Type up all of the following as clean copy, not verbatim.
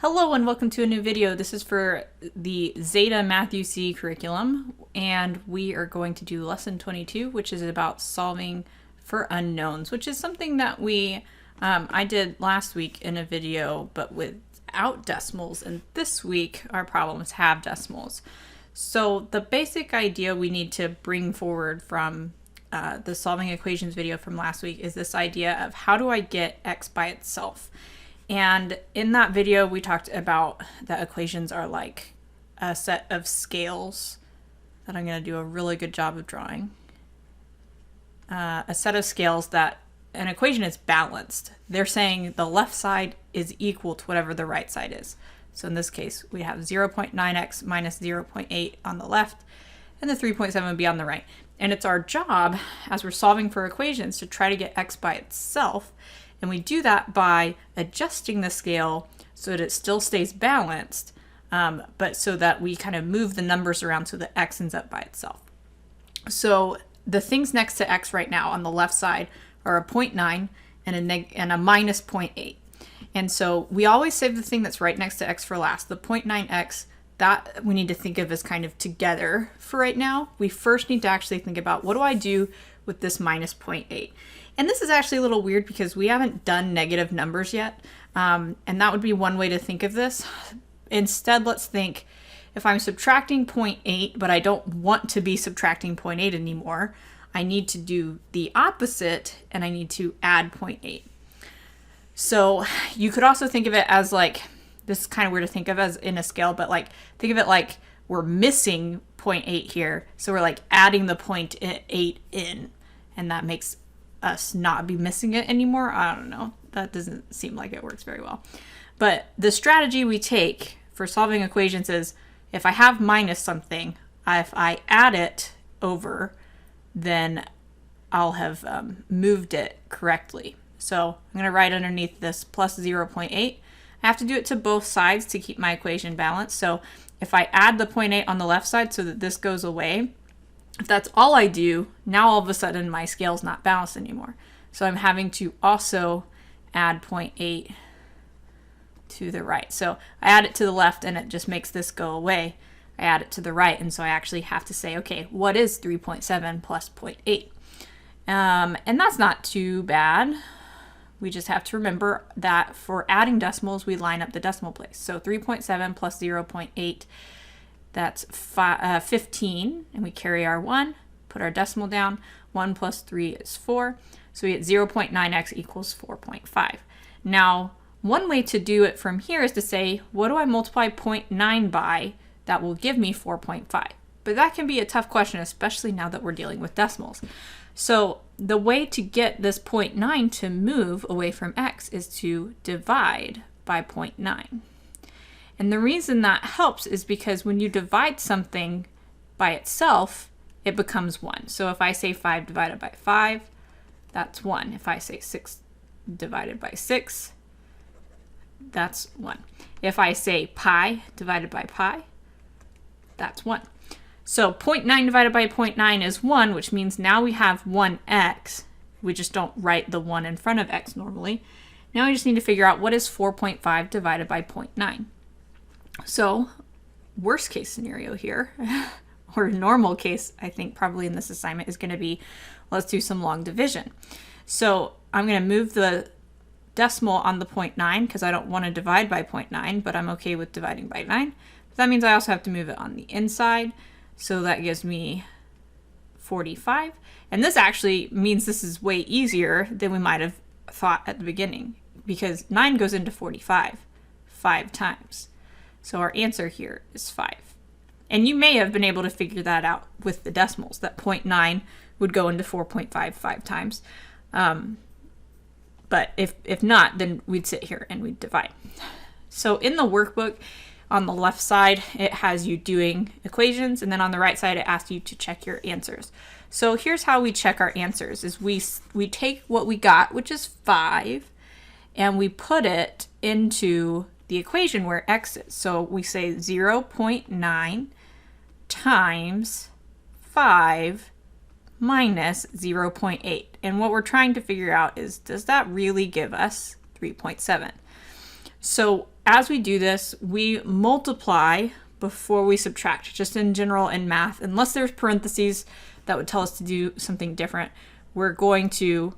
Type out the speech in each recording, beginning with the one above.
Hello and welcome to a new video. This is for the Zeta Math UC curriculum, and we are going to do lesson 22, which is about solving for unknowns, which is something that I did last week in a video, but without decimals, and this week our problems have decimals. So the basic idea we need to bring forward from the solving equations video from last week is this idea of how do I get x by itself? And in that video, we talked about that equations are like a set of scales that I'm going to do a really good job of drawing. A set of scales that an equation is balanced. They're saying the left side is equal to whatever the right side is. So in this case, we have 0.9x minus 0.8 on the left, and the 3.7 would be on the right. And it's our job, as we're solving for equations, to try to get x by itself. And we do that by adjusting the scale so that it still stays balanced, but so that we kind of move the numbers around so that x ends up by itself. So the things next to x right now on the left side are a 0.9 and a minus 0.8. And so we always save the thing that's right next to x for last. The 0.9x, that we need to think of as kind of together for right now. We first need to actually think about, what do I do with this minus 0.8? And this is actually a little weird because we haven't done negative numbers yet. And that would be one way to think of this. Instead, let's think, if I'm subtracting 0.8, but I don't want to be subtracting 0.8 anymore, I need to do the opposite and I need to add 0.8. So you could also think of it as like, this is kind of weird to think of as in a scale, but like, think of it like we're missing 0.8 here. So we're like adding the 0.8 in, and that makes us not be missing it anymore. I don't know. That doesn't seem like it works very well. But the strategy we take for solving equations is, if I have minus something, if I add it over, then I'll have moved it correctly. So I'm going to write underneath this plus 0.8. I have to do it to both sides to keep my equation balanced. So if I add the 0.8 on the left side so that this goes away, if that's all I do, now all of a sudden my scale's not balanced anymore. So I'm having to also add 0.8 to the right. So I add it to the left and it just makes this go away. I add it to the right, and so I actually have to say, okay, what is 3.7 plus 0.8? And that's not too bad. We just have to remember that for adding decimals, we line up the decimal place. So 3.7 plus 0.8, that's 15, and we carry our 1, put our decimal down. 1 plus 3 is 4, so we get 0.9x equals 4.5. Now, one way to do it from here is to say, what do I multiply 0.9 by that will give me 4.5? But that can be a tough question, especially now that we're dealing with decimals. So the way to get this 0.9 to move away from x is to divide by 0.9. And the reason that helps is because when you divide something by itself, it becomes 1. So if I say 5 divided by 5, that's 1. If I say 6 divided by 6, that's 1. If I say pi divided by pi, that's 1. So 0.9 divided by 0.9 is 1, which means now we have 1x. We just don't write the 1 in front of x normally. Now we just need to figure out, what is 4.5 divided by 0.9? So worst case scenario here, or normal case, I think probably in this assignment, is going to be, let's do some long division. So I'm going to move the decimal on the 0.9 because I don't want to divide by 0.9, but I'm okay with dividing by 9. But that means I also have to move it on the inside. So that gives me 45. And this actually means this is way easier than we might have thought at the beginning, because 9 goes into 45 5 times. So our answer here is 5. And you may have been able to figure that out with the decimals, that 0.9 would go into 4.5 5 times. But if not, then we'd sit here and we'd divide. So in the workbook, on the left side, it has you doing equations, and then on the right side, it asks you to check your answers. So here's how we check our answers, is we take what we got, which is 5, and we put it into the equation where x is. So we say 0.9 times 5 minus 0.8. And what we're trying to figure out is, does that really give us 3.7? So as we do this, we multiply before we subtract, just in general in math. Unless there's parentheses that would tell us to do something different, we're going to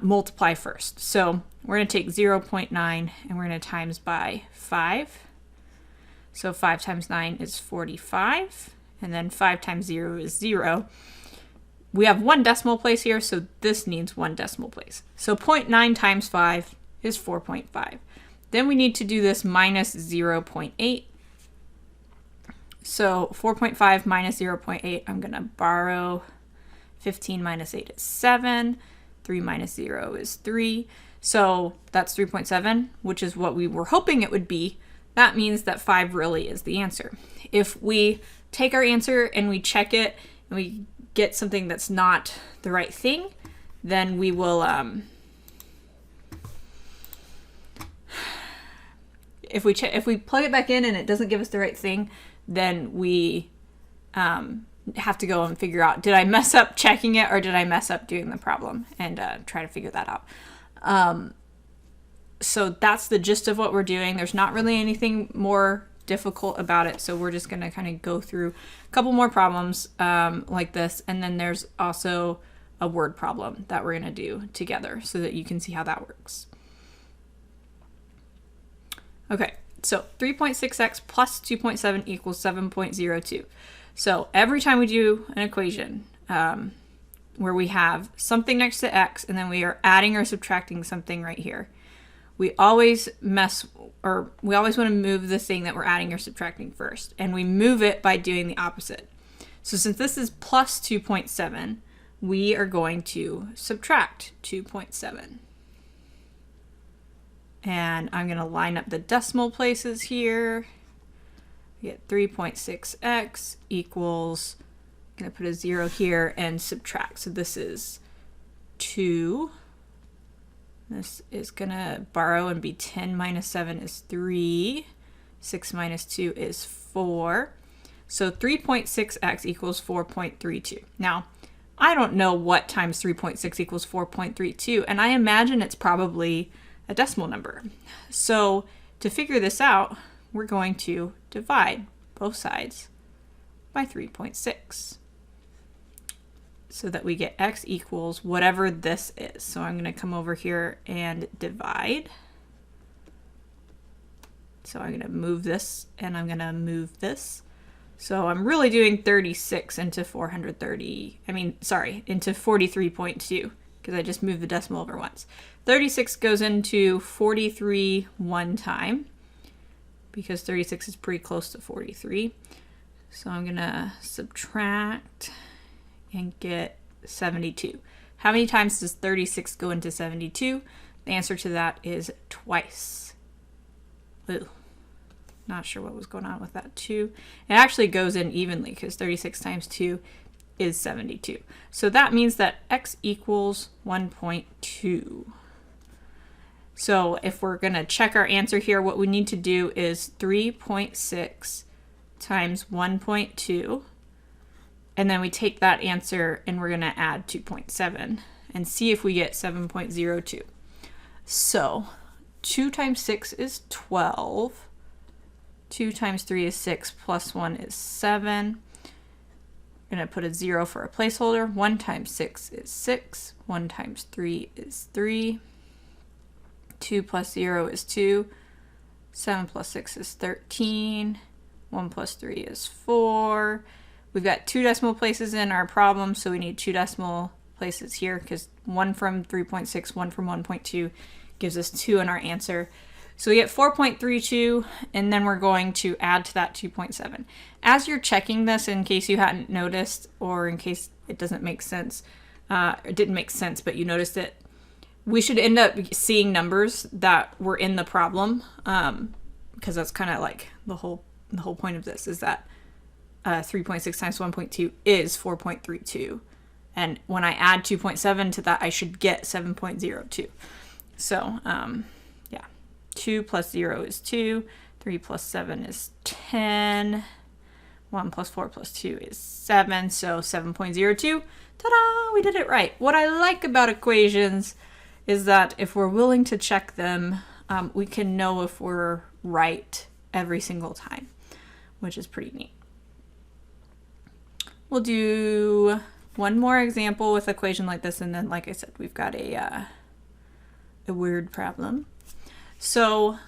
multiply first. So we're going to take 0.9 and we're going to times by 5. So 5 times 9 is 45, and then 5 times 0 is 0. We have one decimal place here, so this needs one decimal place. So 0.9 times 5 is 4.5. Then we need to do this minus 0.8. So 4.5 minus 0.8, I'm going to borrow 15 minus 8 is 7. 3 minus 0 is 3. So that's 3.7, which is what we were hoping it would be. That means that 5 really is the answer. If we take our answer and we check it and we get something that's not the right thing, then we will, if we plug it back in and it doesn't give us the right thing, then we have to go and figure out, did I mess up checking it or did I mess up doing the problem, and try to figure that out. So that's the gist of what we're doing. There's not really anything more difficult about it. So we're just going to kind of go through a couple more problems like this. And then there's also a word problem that we're going to do together so that you can see how that works. Okay, so 3.6x plus 2.7 equals 7.02. So every time we do an equation where we have something next to x and then we are adding or subtracting something right here, we always want to move the thing that we're adding or subtracting first. And we move it by doing the opposite. So since this is plus 2.7, we are going to subtract 2.7. And I'm going to line up the decimal places here. We get 3.6x equals, I'm going to put a 0 here and subtract. So this is 2. This is going to borrow and be 10 minus 7 is 3. 6 minus 2 is 4. So 3.6x equals 4.32. Now, I don't know what times 3.6 equals 4.32, and I imagine it's probably a decimal number. So to figure this out, we're going to divide both sides by 3.6. So that we get x equals whatever this is. So I'm going to come over here and divide. So I'm going to move this and I'm going to move this. So I'm really doing 36 into into 43.2 because I just moved the decimal over once. 36 goes into 43 one time because 36 is pretty close to 43. So I'm going to subtract and get 72. How many times does 36 go into 72? The answer to that is twice. Ooh, not sure what was going on with that 2. It actually goes in evenly because 36 times 2 is 72. So that means that x equals 1.2. So if we're going to check our answer here, what we need to do is 3.6 times 1.2. And then we take that answer and we're going to add 2.7 and see if we get 7.02. So 2 times 6 is 12. 2 times 3 is 6 plus 1 is 7. I'm going to put a 0 for a placeholder. 1 times 6 is 6. 1 times 3 is 3. 2 plus 0 is 2. 7 plus 6 is 13. 1 plus 3 is 4. We've got 2 decimal places in our problem, so we need 2 decimal places here because 1 from 3.6, 1 from 1.2 gives us 2 in our answer. So we get 4.32, and then we're going to add to that 2.7. As you're checking this, in case you hadn't noticed, or in case it doesn't make sense, it didn't make sense, but you noticed it, we should end up seeing numbers that were in the problem, because that's kind of like the whole point of this is that 3.6 times 1.2 is 4.32. And when I add 2.7 to that, I should get 7.02. So, yeah, 2 plus 0 is 2. 3 plus 7 is 10. 1 plus 4 plus 2 is 7. So 7.02. Ta-da! We did it right. What I like about equations is that if we're willing to check them, we can know if we're right every single time, which is pretty neat. We'll do one more example with equation like this, and then, like I said, we've got a weird problem. So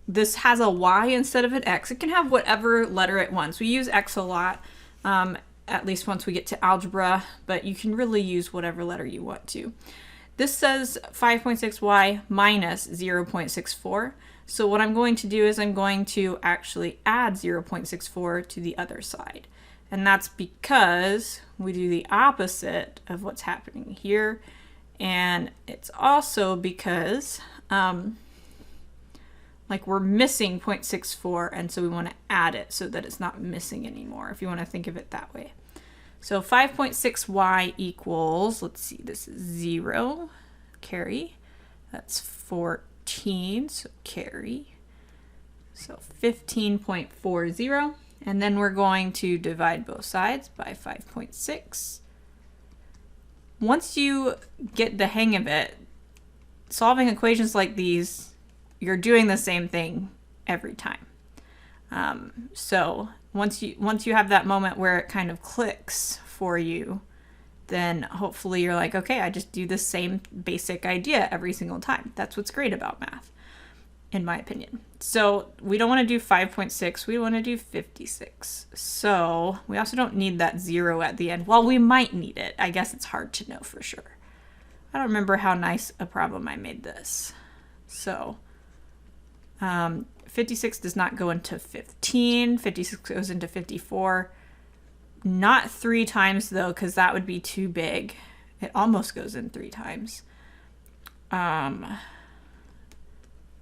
this has a y instead of an x. It can have whatever letter it wants. We use x a lot, at least once we get to algebra, but you can really use whatever letter you want to. This says 5.6y minus 0.64. So what I'm going to do is I'm going to actually add 0.64 to the other side. And that's because we do the opposite of what's happening here. And it's also because like we're missing 0.64, and so we want to add it so that it's not missing anymore, if you want to think of it that way. So 5.6y equals, let's see, this is 0, carry. That's 14, so carry. So 15.40. And then we're going to divide both sides by 5.6. Once you get the hang of it, solving equations like these, you're doing the same thing every time. So once you have that moment where it kind of clicks for you, then hopefully you're like, okay, I just do the same basic idea every single time. That's what's great about math, in my opinion. So we don't want to do 5.6, we want to do 56. So we also don't need that 0 at the end. Well, we might need it. I guess it's hard to know for sure. I don't remember how nice a problem I made this. So 56 does not go into 15. 56 goes into 54. Not 3 times though, because that would be too big. It almost goes in 3 times.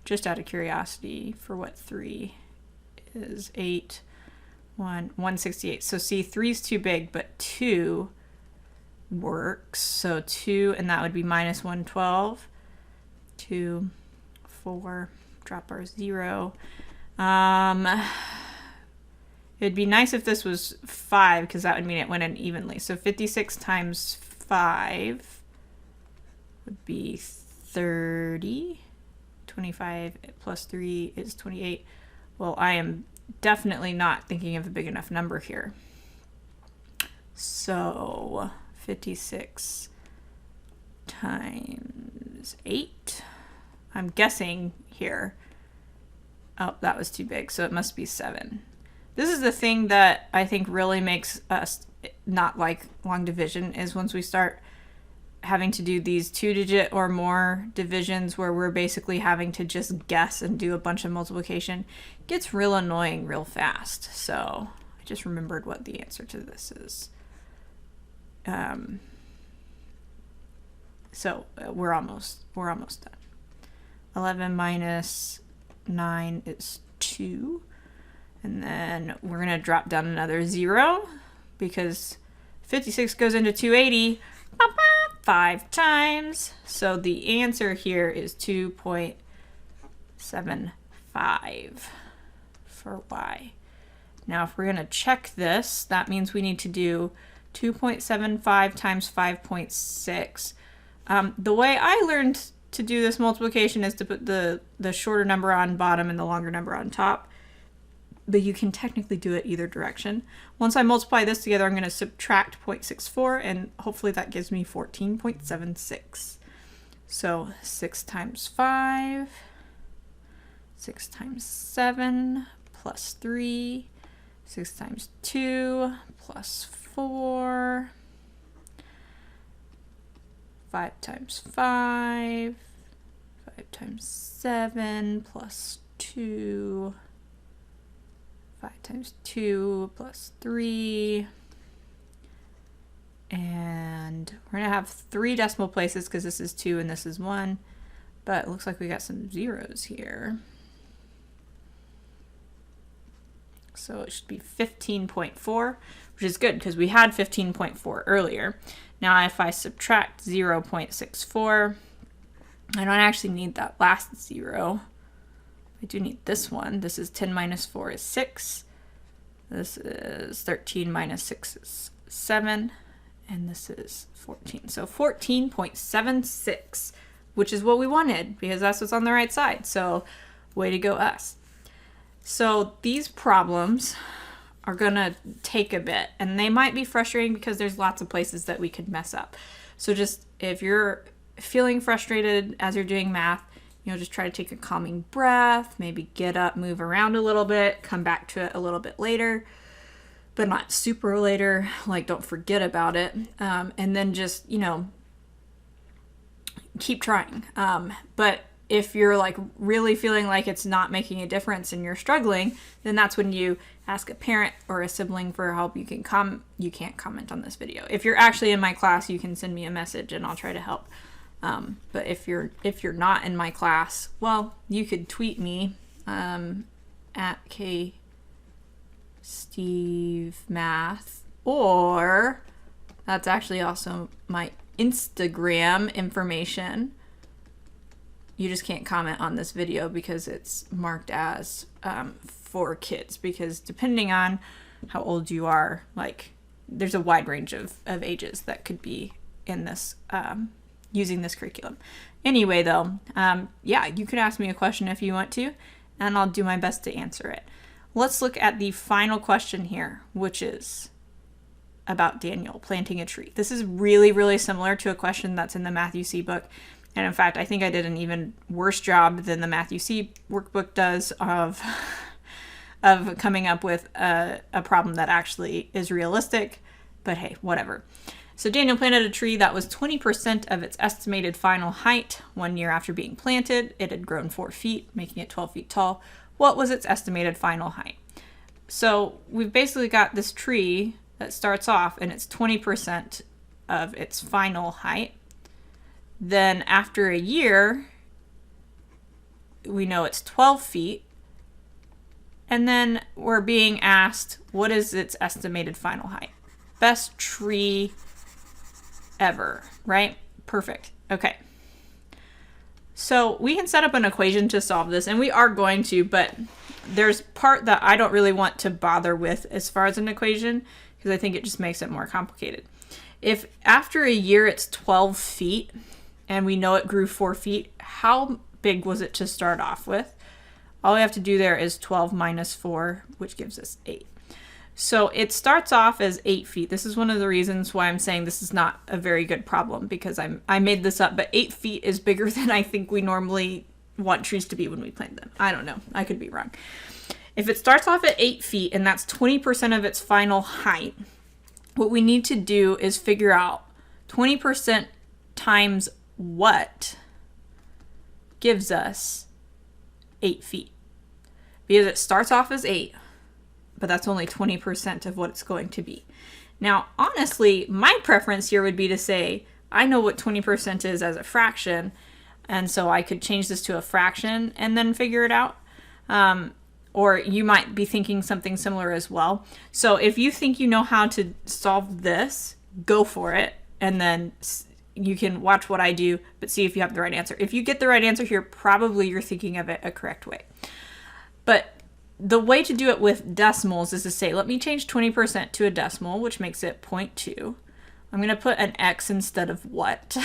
Just out of curiosity, for what 3 is 8, 168. So see, 3 is too big, but 2 works. So 2, and that would be minus 112. 2, 4, drop our 0. It'd be nice if this was 5, because that would mean it went in evenly. So 56 times 5 would be 30. 25 plus 3 is 28. Well, I am definitely not thinking of a big enough number here. So 56 times 8. I'm guessing here. Oh, that was too big, so it must be 7. This is the thing that I think really makes us not like long division, is once we start having to do these 2-digit or more divisions where we're basically having to just guess and do a bunch of multiplication. It gets real annoying real fast. So I just remembered what the answer to this is. So we're almost done. 11 minus 9 is 2. And then we're going to drop down another 0 because 56 goes into 280 5 times. So the answer here is 2.75 for y. Now if we're going to check this, that means we need to do 2.75 times 5.6. The way I learned to do this multiplication is to put the shorter number on bottom and the longer number on top. But you can technically do it either direction. Once I multiply this together, I'm going to subtract 0.64, and hopefully that gives me 14.76. So 6 times 5, 6 times 7, plus 3, 6 times 2, plus 4, 5 times 5, 5 times 7, plus 2, 5 times 2 plus 3, and we're going to have 3 decimal places because this is 2 and this is 1, but it looks like we got some zeros here. So it should be 15.4, which is good because we had 15.4 earlier. Now if I subtract 0.64, I don't actually need that last 0. I do need this one. This is 10 minus 4 is 6. This is 13 minus 6 is 7. And this is 14. So 14.76 which is what we wanted because that's what's on the right side. So way to go us. So these problems are gonna take a bit, and they might be frustrating because there's lots of places that we could mess up. So just if you're feeling frustrated as you're doing math, just try to take a calming breath, maybe get up, move around a little bit, come back to it a little bit later, but not super later, like don't forget about it. And then just, keep trying. But if you're like really feeling like it's not making a difference and you're struggling, then that's when you ask a parent or a sibling for help. You can't comment on this video. If you're actually in my class, you can send me a message and I'll try to help. But if you're not in my class, well, you could tweet me at KStevMath, or that's actually also my Instagram information. You just can't comment on this video because it's marked as for kids, because depending on how old you are, like there's a wide range of ages that could be in this using this curriculum. Anyway, though, you could ask me a question if you want to, and I'll do my best to answer it. Let's look at the final question here, which is about Daniel planting a tree. This is really, really similar to a question that's in the Math UC book. And in fact, I think I did an even worse job than the Math UC workbook does of coming up with a problem that actually is realistic. But hey, whatever. So Daniel planted a tree that was 20% of its estimated final height 1 year after being planted. It had grown 4 feet, making it 12 feet tall. What was its estimated final height? So we've basically got this tree that starts off and it's 20% of its final height. Then after a year, we know it's 12 feet. And then we're being asked, what is its estimated final height? Best tree ever, right? Perfect. Okay. So we can set up an equation to solve this, and we are going to, but there's part that I don't really want to bother with as far as an equation, because I think it just makes it more complicated. If after a year it's 12 feet, and we know it grew 4 feet, how big was it to start off with? All we have to do there is 12 minus 4, which gives us 8. So it starts off as 8 feet. This is one of the reasons why I'm saying this is not a very good problem, because I made this up, but 8 feet is bigger than I think we normally want trees to be when we plant them. I don't know. I could be wrong. If it starts off at 8 feet and that's 20% of its final height, what we need to do is figure out 20% times what gives us 8 feet. Because it starts off as 8, but that's only 20% of what it's going to be. Now, honestly, my preference here would be to say, I know what 20% is as a fraction, and so I could change this to a fraction and then figure it out. Or you might be thinking something similar as well. So if you think you know how to solve this, go for it, and then you can watch what I do, but see if you have the right answer. If you get the right answer here, probably you're thinking of it a correct way. But the way to do it with decimals is to say, let me change 20% to a decimal, which makes it 0.2. I'm going to put an X instead of what,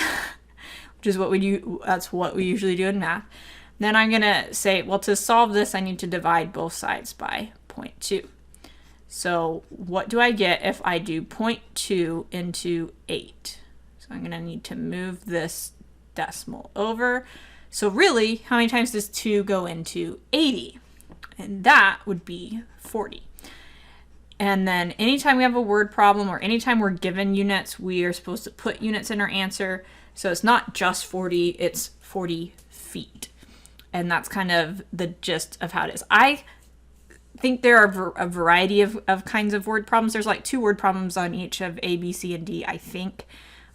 which is what we do. That's what we usually do in math. Then I'm going to say, well, to solve this, I need to divide both sides by 0.2. So what do I get if I do 0.2 into 8? So I'm going to need to move this decimal over. So really, how many times does 2 go into 80? And that would be 40. And then anytime we have a word problem or anytime we're given units, we are supposed to put units in our answer. So it's not just 40, it's 40 feet. And that's kind of the gist of how it is. I think there are a variety of kinds of word problems. There's like 2 word problems on each of A, B, C, and D, I think.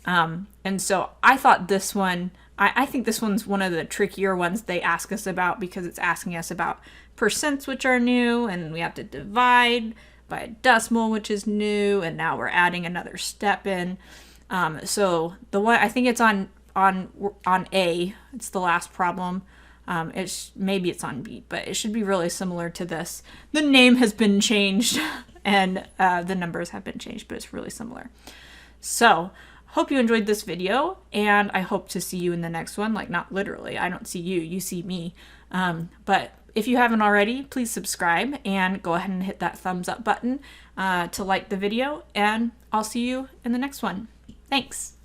And so I thought this one, I think this one's one of the trickier ones they ask us about, because it's asking us about percents, which are new, and we have to divide by a decimal, which is new, and now we're adding another step in. So the one, I think it's on A, it's the last problem. Maybe it's on B, but it should be really similar to this. The name has been changed and the numbers have been changed, but it's really similar. So hope you enjoyed this video, and I hope to see you in the next one. Like, not literally, I don't see you, you see me. But if you haven't already, please subscribe and go ahead and hit that thumbs up button to like the video, and I'll see you in the next one. Thanks.